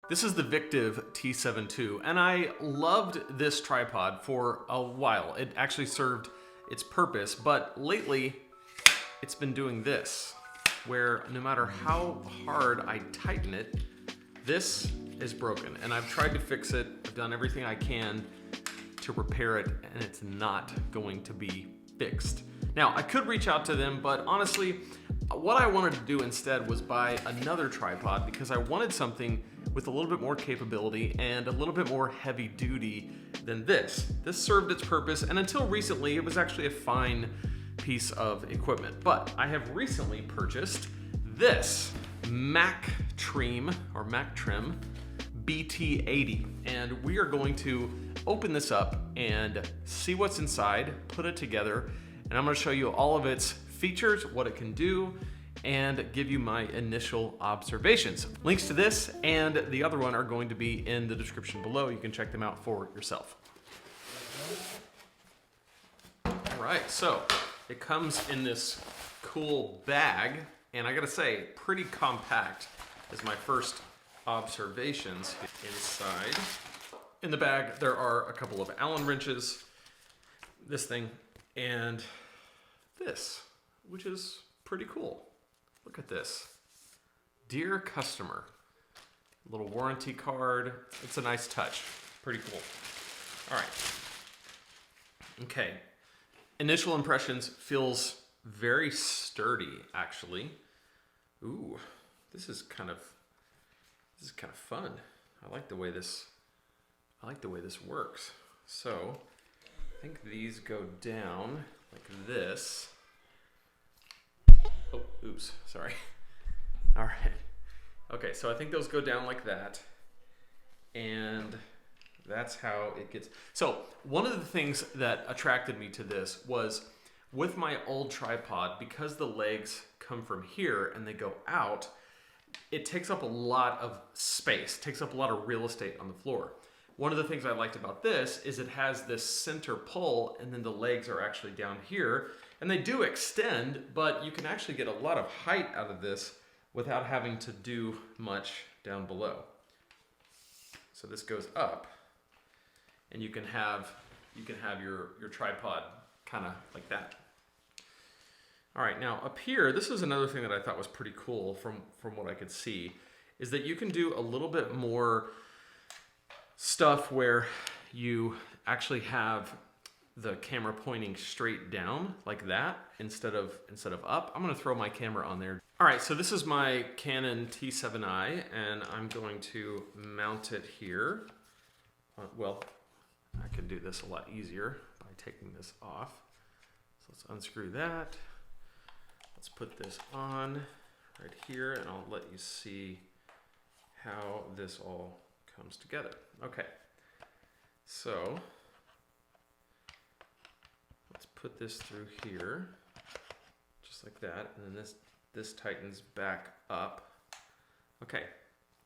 This is the Victiv T7 II, and I loved this tripod for a while. It actually served its purpose, but lately it's been doing this, where no matter how hard I tighten it, this is broken. And I've tried to fix it, I've done everything I can to repair it, and it's not going to be fixed. Now, I could reach out to them, but honestly, what I wanted to do instead was buy another tripod because I wanted something with a little bit more capability and a little bit more heavy duty than this. This served its purpose, and until recently, it was actually a fine piece of equipment. But I have recently purchased this Mactrem BT80, and we are going to open this up and see what's inside, put it together, and I'm going to show you all of its features, what it can do, and give you my initial observations. Links to this and the other one are going to be in the description below. You can check them out for yourself. All right, so it comes in this cool bag, and I gotta say, pretty compact is my first observations. Inside, in the bag, there are a couple of Allen wrenches, this thing, and this, which is pretty cool. Look at this. Dear customer, little warranty card. It's a nice touch. Pretty cool. All right. Okay. Initial impressions, feels very sturdy, actually. Ooh, this is kind of fun. I like the way this works. So, I think these go down like this. Oh, oops, sorry. All right. Okay, so I think those go down like that. And that's how it gets. So one of the things that attracted me to this was with my old tripod, because the legs come from here and they go out, it takes up a lot of space, takes up a lot of real estate on the floor. One of the things I liked about this is it has this center pull, and then the legs are actually down here, and they do extend, but you can actually get a lot of height out of this without having to do much down below. So this goes up, and you can have your tripod kind of like that. All right, now up here, this is another thing that I thought was pretty cool from what I could see, is that you can do a little bit more stuff where you actually have the camera pointing straight down like that instead of up. I'm gonna throw my camera on there. All right, so this is my Canon T7i, and I'm going to mount it here. Well, I could do this a lot easier by taking this off. So let's unscrew that. Let's put this on right here, and I'll let you see how this all comes together. Okay, so let's put this through here, just like that, and then this tightens back up. Okay,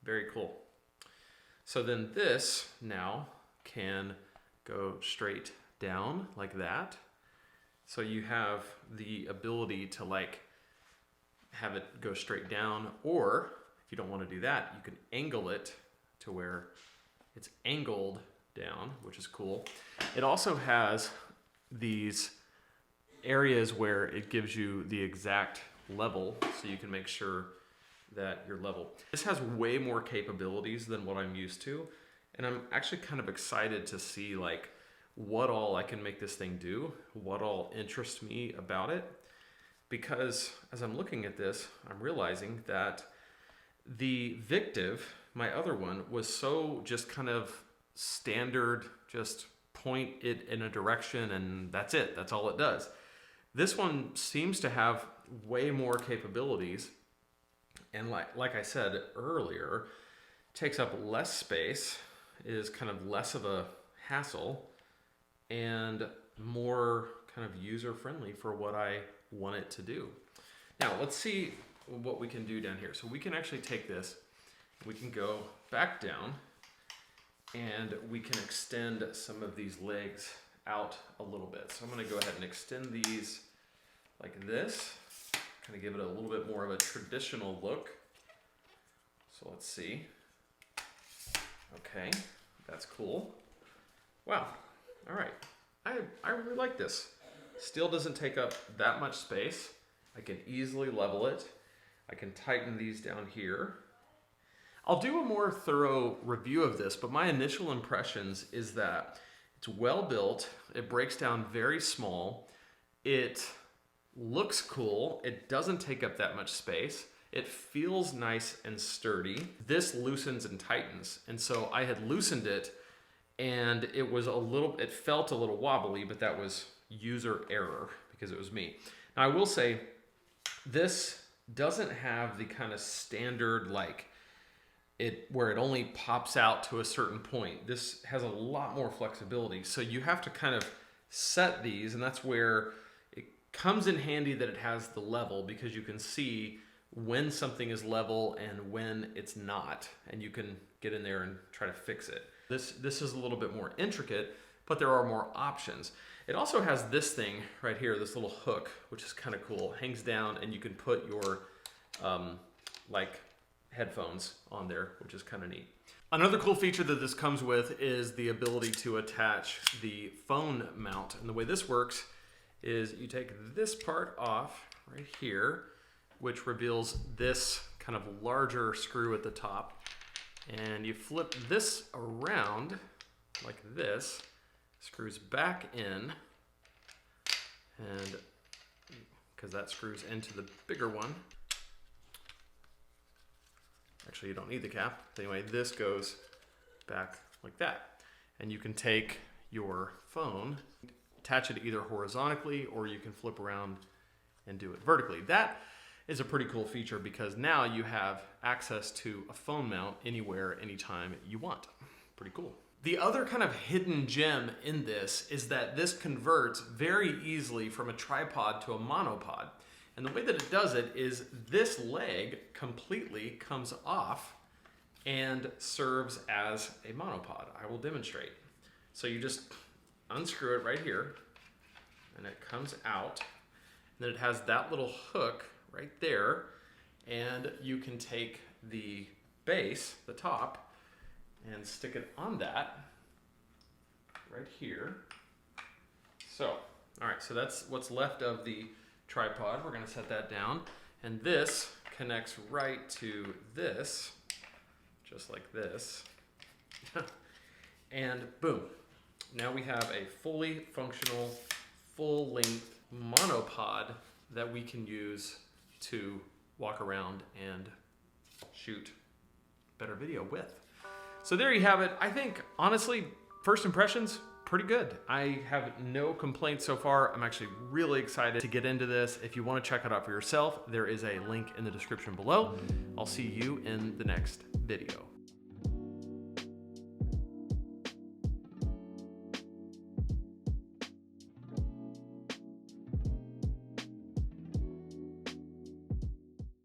very cool. So then this now can go straight down like that. So you have the ability to like have it go straight down, or if you don't want to do that, you can angle it to where it's angled down, which is cool. It also has these areas where it gives you the exact level, so you can make sure that you're level. This has way more capabilities than what I'm used to, and I'm actually kind of excited to see like what all I can make this thing do, what all interests me about it, because as I'm looking at this, I'm realizing that the Victiv, my other one, was so just kind of standard, just point it in a direction and that's it, that's all it does. This one seems to have way more capabilities, and like I said earlier, takes up less space, is kind of less of a hassle, and more kind of user-friendly for what I want it to do. Now let's see what we can do down here. So we can actually take this, we can go back down, and we can extend some of these legs out a little bit. So I'm gonna go ahead and extend these like this, kind of give it a little bit more of a traditional look. So let's see. Okay, that's cool. Wow, all right. I really like this. Still doesn't take up that much space. I can easily level it. I can tighten these down here. I'll do a more thorough review of this, but my initial impressions is that it's well built. It breaks down very small. It looks cool. It doesn't take up that much space. It feels nice and sturdy. This loosens and tightens. And so I had loosened it and it felt a little wobbly, but that was user error because it was me. Now I will say this doesn't have the kind of standard where it only pops out to a certain point. This has a lot more flexibility. So you have to kind of set these, and that's where it comes in handy that it has the level, because you can see when something is level and when it's not, and you can get in there and try to fix it. This is a little bit more intricate, but there are more options. It also has this thing right here, this little hook, which is kind of cool. Hangs down and you can put your headphones on there, which is kind of neat. Another cool feature that this comes with is the ability to attach the phone mount. And the way this works is you take this part off right here, which reveals this kind of larger screw at the top. And you flip this around like this, screws back in, and because that screws into the bigger one. Actually, you don't need the cap. Anyway, this goes back like that. And you can take your phone, attach it either horizontally, or you can flip around and do it vertically. That is a pretty cool feature because now you have access to a phone mount anywhere, anytime you want. Pretty cool. The other kind of hidden gem in this is that this converts very easily from a tripod to a monopod. And the way that it does it is this leg completely comes off and serves as a monopod. I will demonstrate. So you just unscrew it right here and it comes out. And then it has that little hook right there, and you can take the base, the top, and stick it on that right here. So, all right, so that's what's left of the tripod. We're gonna set that down, and this connects right to this, just like this. And boom, now we have a fully functional, full-length monopod that we can use to walk around and shoot better video with. So there you have it. I think, honestly, first impressions, pretty good. I have no complaints so far. I'm actually really excited to get into this. If you want to check it out for yourself, there is a link in the description below. I'll see you in the next video.